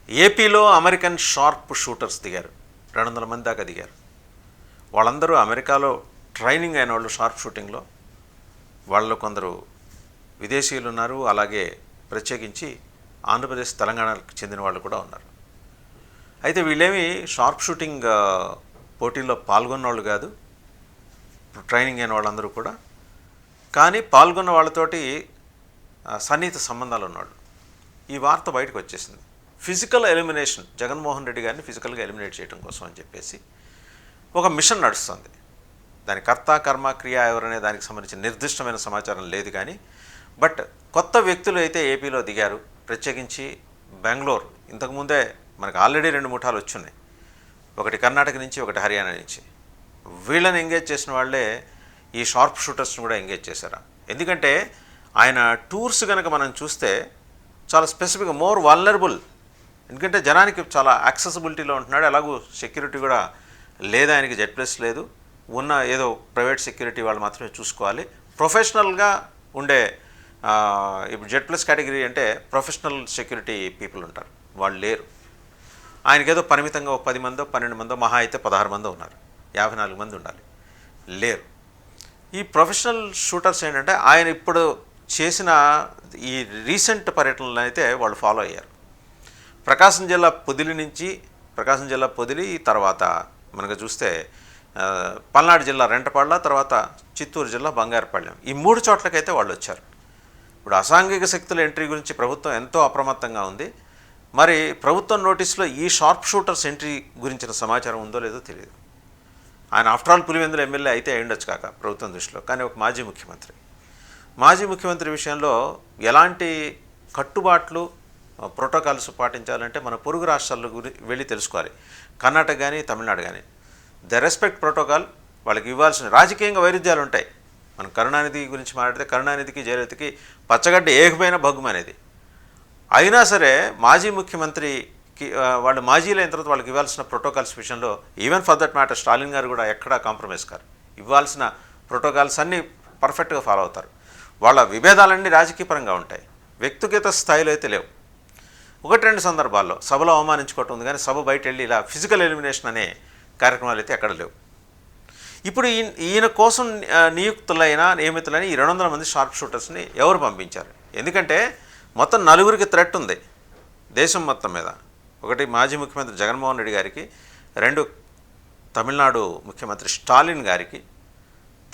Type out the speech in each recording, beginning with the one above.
ఏపీలో American sharp shooters దిగారు. 200 మంది దాకా దిగారు. వాళ్ళందరూ అమెరికాలో ట్రైనింగ్ అయిన వాళ్ళు షార్ప్ షూటింగ్లో. వాళ్ళు కొందరు విదేశీయులు ఉన్నారు, అలాగే ప్రత్యేకించి ఆంధ్రప్రదేశ్ తెలంగాణకు చెందిన వాళ్ళు కూడా ఉన్నారు. అయితే వీళ్ళేమి షార్ప్ షూటింగ్ పోటీల్లో పాల్గొన్న వాళ్ళు కాదు, ట్రైనింగ్ అయిన వాళ్ళందరూ కూడా. కానీ పాల్గొన్న వాళ్ళతోటి సన్నిహిత సంబంధాలు ఉన్నవాళ్ళు. ఈ వార్త బయటకు వచ్చేసింది. ఫిజికల్ ఎలిమినేషన్, జగన్మోహన్ రెడ్డి గారిని ఫిజికల్గా ఎలిమినేట్ చేయడం కోసం అని చెప్పేసి ఒక మిషన్ నడుస్తుంది. దాని కర్త కర్మ క్రియ ఎవరనే దానికి సంబంధించిన నిర్దిష్టమైన సమాచారం లేదు. కానీ బట్ కొత్త వ్యక్తులు అయితే ఏపీలో దిగారు. ప్రత్యేకించి బెంగళూరు. ఇంతకుముందే మనకు ఆల్రెడీ 2 ముఠాలు వచ్చున్నాయి. ఒకటి కర్ణాటక నుంచి, ఒకటి హర్యానా నుంచి. వీళ్ళని ఎంగేజ్ చేసిన వాళ్ళే ఈ షార్ప్ షూటర్స్ని కూడా ఎంగేజ్ చేశారు. ఎందుకంటే ఆయన టూర్స్ కనుక మనం చూస్తే చాలా స్పెసిఫిక్గా మోర్ వల్నరబుల్. ఎందుకంటే జనానికి చాలా యాక్సెసిబిలిటీలో ఉంటున్నాడు. ఎలాగూ సెక్యూరిటీ కూడా లేదు ఆయనకి, Z+ లేదు. ఉన్న ఏదో ప్రైవేట్ సెక్యూరిటీ వాళ్ళు మాత్రమే చూసుకోవాలి. ప్రొఫెషనల్గా ఉండే ఇప్పుడు Z+ కేటగిరీ అంటే ప్రొఫెషనల్ సెక్యూరిటీ పీపుల్ ఉంటారు, వాళ్ళు లేరు. ఆయనకి ఏదో పరిమితంగా ఒక 10 మందో 12 మందో, మహా అయితే 16 మందో ఉన్నారు. 54 మంది ఉండాలి, లేరు. ఈ ప్రొఫెషనల్ షూటర్స్ ఏంటంటే ఆయన ఇప్పుడు చేసిన ఈ రీసెంట్ పర్యటనలు అయితే వాళ్ళు ఫాలో అయ్యారు. ప్రకాశం జిల్లా పొదిలి తర్వాత మనకు చూస్తే పల్నాడు జిల్లా రెంటపాళ్ళ, తర్వాత చిత్తూరు జిల్లా బంగారుపాళ్యం. ఈ 3 చోట్లకైతే వాళ్ళు వచ్చారు. ఇప్పుడు అసాంఘిక శక్తుల ఎంట్రీ గురించి ప్రభుత్వం ఎంతో అప్రమత్తంగా ఉంది. మరి ప్రభుత్వం నోటీసులో ఈ షార్ప్ షూటర్స్ ఎంట్రీ గురించిన సమాచారం ఉందో లేదో తెలియదు. ఆయన ఆఫ్టర్ ఆల్ పులివెందుల ఎమ్మెల్యే అయితే అయ్యుండొచ్చు కాక ప్రభుత్వం దృష్టిలో, కానీ ఒక మాజీ ముఖ్యమంత్రి విషయంలో ఎలాంటి కట్టుబాట్లు ప్రోటోకాల్స్ పాటించాలంటే మన పొరుగు రాష్ట్రాల్లో వెళ్ళి తెలుసుకోవాలి. కర్ణాటక కానీ తమిళనాడు కానీ ద రెస్పెక్ట్ ప్రోటోకాల్. వాళ్ళకి ఇవ్వాల్సిన రాజకీయంగా వైరుధ్యాలు ఉంటాయి. మనం కరుణానిధి గురించి మాట్లాడితే కరుణానిధికి జయలలితకి పచ్చగడ్డ ఏకమైన భగ్గుమ అనేది. అయినా సరే మాజీ ముఖ్యమంత్రికి వాళ్ళు మాజీలు అయిన తర్వాత వాళ్ళకి ఇవ్వాల్సిన ప్రోటోకాల్స్ విషయంలో even for that matter Stalin గారు కూడా ఎక్కడా కాంప్రమైజ్ కారు. ఇవ్వాల్సిన ప్రోటోకాల్స్ అన్నీ పర్ఫెక్ట్గా ఫాలో అవుతారు. వాళ్ళ విభేదాలన్నీ రాజకీయపరంగా ఉంటాయి, వ్యక్తిగత స్థాయిలో అయితే లేవు. 1-2 సందర్భాల్లో సభలో అవమానించుకోవటం ఉంది, కానీ సభ బయట వెళ్ళి ఇలా ఫిజికల్ ఎలిమినేషన్ అనే కార్యక్రమాలు అయితే ఎక్కడ లేవు. ఇప్పుడు ఈయన కోసం నియమితులైన ఈ 200 మంది షార్ప్ షూటర్స్ని ఎవరు పంపించారు? ఎందుకంటే మొత్తం 4 థ్రెట్ ఉంది దేశం మొత్తం మీద. 1 మాజీ ముఖ్యమంత్రి జగన్మోహన్ రెడ్డి గారికి, 2 తమిళనాడు ముఖ్యమంత్రి స్టాలిన్ గారికి,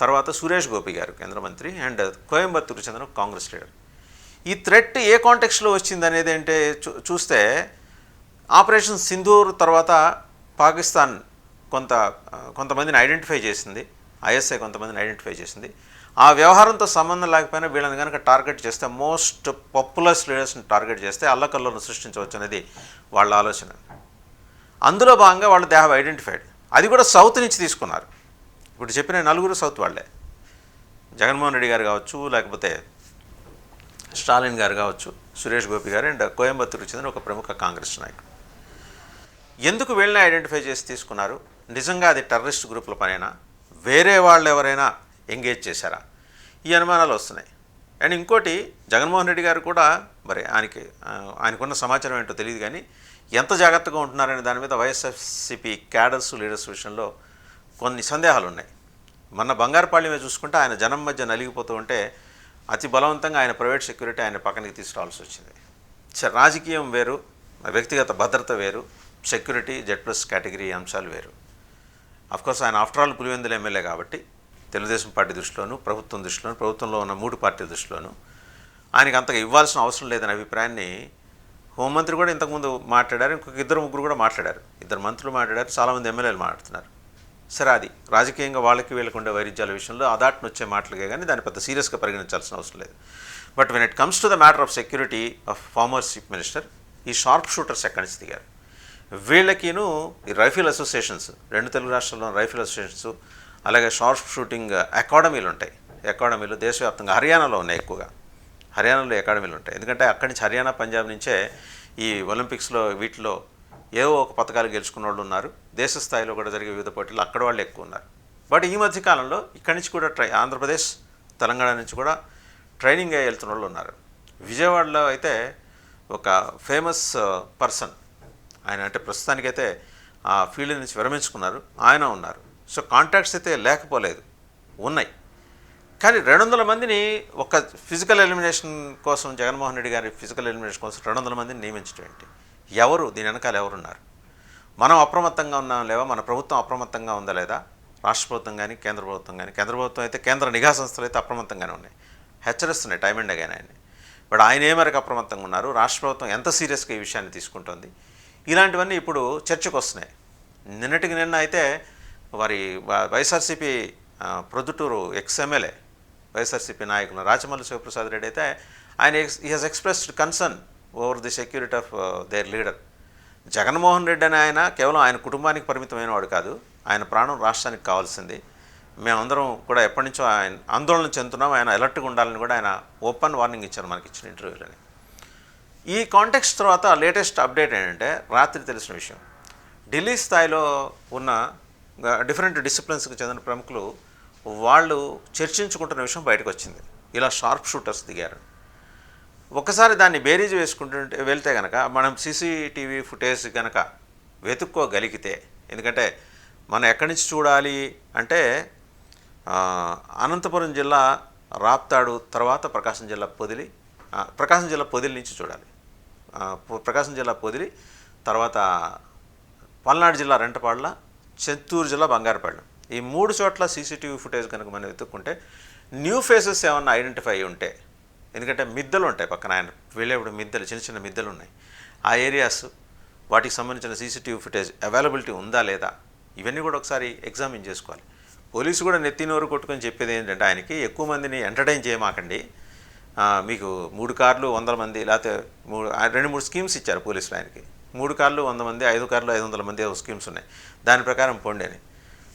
తర్వాత సురేష్ గోపి గారు కేంద్ర మంత్రి, అండ్ కోయంబత్తూరు చెందిన కాంగ్రెస్ లీడర్. ఈ థ్రెట్ ఏ కాంటెక్స్లో వచ్చింది అనేది అంటే చూస్తే ఆపరేషన్ సింధూర్ తర్వాత పాకిస్తాన్ కొంతమందిని ఐడెంటిఫై చేసింది, ISI కొంతమందిని ఐడెంటిఫై చేసింది. ఆ వ్యవహారంతో సంబంధం లేకపోయినా వీళ్ళని కనుక టార్గెట్ చేస్తే, మోస్ట్ పాపులర్ లీడర్స్ని టార్గెట్ చేస్తే అల్లకల్లోను సృష్టించవచ్చు అనేది వాళ్ళ ఆలోచన. అందులో భాగంగా వాళ్ళు దే హ్యావ్ ఐడెంటిఫైడ్. అది కూడా సౌత్ నుంచి తీసుకున్నారు. ఇప్పుడు చెప్పిన 4 సౌత్ వాళ్ళే. జగన్మోహన్ రెడ్డి గారు కావచ్చు, లేకపోతే స్టాలిన్ గారు కావచ్చు, సురేష్ గోపి గారు, అండ్ కోయంబత్తూరుకు చెందిన ఒక ప్రముఖ కాంగ్రెస్ నాయకుడు. ఎందుకు వీళ్ళని ఐడెంటిఫై చేసి తీసుకున్నారు? నిజంగా అది టెర్రరిస్ట్ గ్రూపుల పనైనా, వేరే వాళ్ళు ఎవరైనా ఎంగేజ్ చేశారా? ఈ అనుమానాలు వస్తున్నాయి. అండ్ ఇంకోటి, జగన్మోహన్ రెడ్డి గారు కూడా మరి ఆయనకున్న సమాచారం ఏంటో తెలియదు, కానీ ఎంత జాగ్రత్తగా ఉంటున్నారనే దాని మీద వైఎస్ఆర్సీపీ క్యాడర్స్ లీడర్స్ విషయంలో కొన్ని సందేహాలు ఉన్నాయి. మొన్న బంగారుపాళ్యమే చూసుకుంటే ఆయన జనం మధ్య నలిగిపోతూ ఉంటే అతి బలవంతంగా ఆయన ప్రైవేట్ సెక్యూరిటీ ఆయన పక్కనకి తీసుకురావాల్సి వచ్చింది. రాజకీయం వేరు, వ్యక్తిగత భద్రత వేరు, సెక్యూరిటీ Z+ కేటగిరీ అంశాలు వేరు. అఫ్కోర్స్ ఆయన ఆఫ్టర్ ఆల్ పులివెందుల ఎమ్మెల్యే కాబట్టి తెలుగుదేశం పార్టీ దృష్టిలోను, ప్రభుత్వం దృష్టిలోను, ప్రభుత్వంలో ఉన్న 3 పార్టీల దృష్టిలోను ఆయనకి అంతగా ఇవ్వాల్సిన అవసరం లేదనే అభిప్రాయాన్ని హోంమంత్రి కూడా ఇంతకుముందు మాట్లాడారు. ఇంకొక 2-3 కూడా మాట్లాడారు. 2 మంత్రులు మాట్లాడారు, చాలామంది ఎమ్మెల్యేలు మాట్లాడుతున్నారు. సరే, అది రాజకీయంగా వాళ్ళకి వీళ్ళకు ఉండే వైరుధ్యాల విషయంలో అదాట్ని వచ్చే మాటలుగా, కానీ దాన్ని పెద్ద సీరియస్గా పరిగణించాల్సిన అవసరం లేదు. But when it comes to the matter of security of former chief minister, ఈ షార్ప్ షూటర్స్ ఎక్కడి నుంచి దిగారు? వీళ్ళకిను ఈ రైఫిల్ అసోసియేషన్స్, 2 తెలుగు రాష్ట్రాల్లో రైఫిల్ అసోసియేషన్స్, అలాగే షార్ప్ షూటింగ్ అకాడమీలు ఉంటాయి. అకాడమీలు దేశవ్యాప్తంగా హర్యానాలో ఉన్నాయి. ఎక్కువగా హర్యానాలో అకాడమీలు ఉంటాయి. ఎందుకంటే అక్కడి నుంచి హర్యానా, పంజాబ్ నుంచే ఈ ఒలింపిక్స్లో వీటిలో ఏవో ఒక పథకాలు గెలుచుకున్న వాళ్ళు ఉన్నారు. దేశ స్థాయిలో కూడా జరిగే వివిధ పోటీలు అక్కడ వాళ్ళు ఎక్కువ ఉన్నారు. బట్ ఈ మధ్యకాలంలో ఇక్కడి నుంచి కూడా ఆంధ్రప్రదేశ్, తెలంగాణ నుంచి కూడా ట్రైనింగ్ వెళ్తున్న వాళ్ళు ఉన్నారు. విజయవాడలో అయితే ఒక ఫేమస్ పర్సన్ ఆయన అంటే ప్రస్తుతానికైతే ఆ ఫీల్డ్ నుంచి విరమించుకున్నారు, ఆయన ఉన్నారు. సో కాంటాక్ట్స్ అయితే లేకపోలేదు, ఉన్నాయి. కానీ 200 మందిని ఒక ఫిజికల్ ఎలిమినేషన్ కోసం, జగన్మోహన్ రెడ్డి గారి ఫిజికల్ ఎలిమినేషన్ కోసం 200 మందిని నియమించడం ఏంటి? ఎవరు దీని వెనకాల ఎవరున్నారు? మనం అప్రమత్తంగా ఉన్నాం లేవా? మన ప్రభుత్వం అప్రమత్తంగా ఉందా లేదా? రాష్ట్ర ప్రభుత్వం కానీ కేంద్ర ప్రభుత్వం కానీ, కేంద్ర ప్రభుత్వం అయితే కేంద్ర నిఘా సంస్థలు అయితే అప్రమత్తంగానే ఉన్నాయి, హెచ్చరిస్తున్నాయి టైం అండ్ అగైన్ ఆయన్ని. బట్ ఆయన ఏ మేరకు అప్రమత్తంగా ఉన్నారు? రాష్ట్ర ప్రభుత్వం ఎంత సీరియస్గా ఈ విషయాన్ని తీసుకుంటుంది? ఇలాంటివన్నీ ఇప్పుడు చర్చకు వస్తున్నాయి. నిన్నటికి నిన్న అయితే వారి వైఎస్ఆర్సీపీ ప్రొద్దుటూరు ఎమ్మెల్యే వైఎస్ఆర్సీపీ నాయకులు రాచమల్లి శివప్రసాద్ రెడ్డి అయితే ఆయన he has expressed concern over the security of their leader. Jaganmohan Reddy అని ఆయన కేవలం ఆయన కుటుంబానికి పరిమితమైన వాడు కాదు, ఆయన ప్రాణం రాష్ట్రానికి కావాల్సింది. మేమందరం కూడా ఎప్పటి నుంచో ఆయన ఆందోళన చెందుతున్నాం, ఆయన అలర్ట్గా ఉండాలని కూడా ఆయన ఓపెన్ వార్నింగ్ ఇచ్చారు మనకి ఇచ్చిన ఇంటర్వ్యూలని. ఈ కాంటెక్స్ట్ తర్వాత లేటెస్ట్ అప్డేట్ ఏంటంటే, రాత్రి తెలిసిన విషయం, ఢిల్లీ స్థాయిలో ఉన్న డిఫరెంట్ డిసిప్లిన్స్కి చెందిన ప్రముఖులు వాళ్ళు చర్చించుకుంటున్న విషయం బయటకు వచ్చింది. ఇలా షార్ప్ షూటర్స్ దిగారు. ఒకసారి దాన్ని బేరీజ్ వేసుకుంటుంటే వెళ్తే కనుక, మనం సీసీటీవీ ఫుటేజ్ కనుక వెతుక్కోగలిగితే, ఎందుకంటే మనం ఎక్కడి నుంచి చూడాలి అంటే అనంతపురం జిల్లా రాప్తాడు తర్వాత ప్రకాశం జిల్లా పొదిలి నుంచి చూడాలి. ప్రకాశం జిల్లా పొదిలి తర్వాత పల్నాడు జిల్లా రెంటపాళ్ళ, చిత్తూరు జిల్లా బంగారపాళ్యం, ఈ 3 చోట్ల సీసీటీవీ ఫుటేజ్ కనుక మనం వెతుక్కుంటే న్యూ ఫేసెస్ ఏమన్నా ఐడెంటిఫై ఉంటే, ఎందుకంటే మిద్దలు ఉంటాయి పక్కన, ఆయన వెళ్ళేప్పుడు మిద్దలు, చిన్న చిన్న మిద్దలు ఉన్నాయి, ఆ ఏరియాస్ వాటికి సంబంధించిన సీసీటీవీ ఫుటేజ్ అవైలబిలిటీ ఉందా లేదా, ఇవన్నీ కూడా ఒకసారి ఎగ్జామిన్ చేసుకోవాలి. పోలీసు కూడా నెత్తినోరు కొట్టుకొని చెప్పేది ఏంటంటే, ఆయనకి ఎక్కువ మందిని ఎంటర్టైన్ చేయమాకండి, మీకు 3 కార్లు 100 మంది, లేకపోతే 2-3 స్కీమ్స్ ఇచ్చారు పోలీసులు ఆయనకి, 3 కార్లు 100 మంది, 5 కార్లు 500 మంది స్కీమ్స్ ఉన్నాయి, దాని ప్రకారం పోండి అని.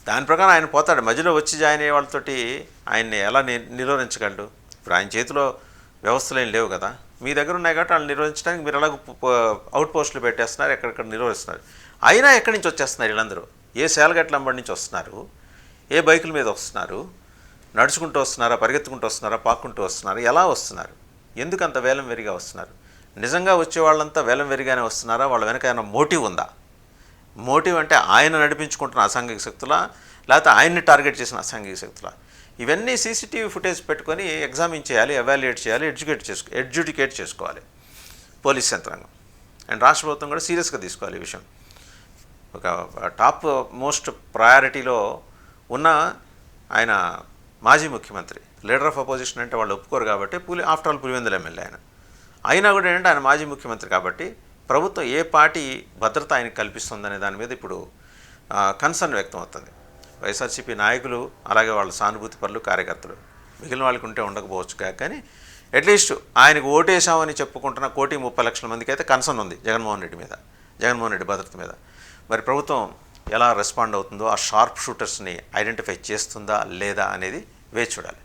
దాని ప్రకారం ఆయన పోతాడు. మధ్యలో వచ్చి జాయిన్ అయ్యే వాళ్ళతోటి ఆయన్ని ఎలా నిరోధించగలడు? ఇప్పుడు ఆయన చేతిలో వ్యవస్థలు ఏం లేవు కదా, మీ దగ్గర ఉన్నాయి కాబట్టి వాళ్ళు నిర్వహించడానికి మీరు అలాగ అవుట్ పోస్టులు పెట్టేస్తున్నారు, ఎక్కడెక్కడ నిర్వహిస్తున్నారు. అయినా ఎక్కడి నుంచి వచ్చేస్తున్నారు వీళ్ళందరూ? ఏ సేలగట్లంబడి నుంచి వస్తున్నారు, ఏ బైకుల మీద వస్తున్నారు, నడుచుకుంటూ వస్తున్నారా, పరిగెత్తుకుంటూ వస్తున్నారా, పాక్కుంటూ వస్తున్నారు, ఎలా వస్తున్నారు, ఎందుకు అంత వేలం వెరిగా వస్తున్నారు? నిజంగా వచ్చే వాళ్ళంతా వేలం వెరిగానే వస్తున్నారా? వాళ్ళ వెనక ఏమైనా మోటివ్ ఉందా? మోటివ్ అంటే ఆయన నడిపించుకుంటున్న అసాంఘిక శక్తులా, లేకపోతే ఆయన్ని టార్గెట్ చేసిన అసాంఘిక శక్తులా? ఇవన్నీ సీసీటీవీ ఫుటేజ్ పెట్టుకొని ఎగ్జామిన్ చేయాలి, ఎవాల్యుయేట్ చేయాలి, ఎడ్యుకేట్ చేసుకోవాలి పోలీస్ యంత్రాంగం. అండ్ రాష్ట్ర ప్రభుత్వం కూడా సీరియస్గా తీసుకోవాలి ఈ విషయం. ఒక టాప్ మోస్ట్ ప్రయారిటీలో ఉన్న ఆయన మాజీ ముఖ్యమంత్రి, లీడర్ ఆఫ్ అపోజిషన్ అంటే వాళ్ళు ఒప్పుకోరు కాబట్టి, ఆఫ్టర్ ఆల్ పులివెందుల ఎమ్మెల్యే ఆయన. అయినా కూడా ఏంటంటే ఆయన మాజీ ముఖ్యమంత్రి కాబట్టి ప్రభుత్వం ఏ పార్టీ భద్రత ఆయనకు కల్పిస్తుందనే దాని మీద ఇప్పుడు కన్సర్న్ వ్యక్తం అవుతుంది. వైఎస్ఆర్సీపీ నాయకులు, అలాగే వాళ్ళ సానుభూతి పరులు, కార్యకర్తలు, మిగిలిన వాళ్ళకి ఉంటే ఉండకపోవచ్చు కానీ అట్లీస్ట్ ఆయనకు ఓటేసామని చెప్పుకుంటున్న 1,30,00,000 మందికి అయితే కన్సర్న్ ఉంది జగన్మోహన్ రెడ్డి భద్రత మీద. మరి ప్రభుత్వం ఎలా రెస్పాండ్ అవుతుందో, ఆ షార్ప్ షూటర్స్ని ఐడెంటిఫై చేస్తుందా లేదా అనేది వేచి చూడాలి.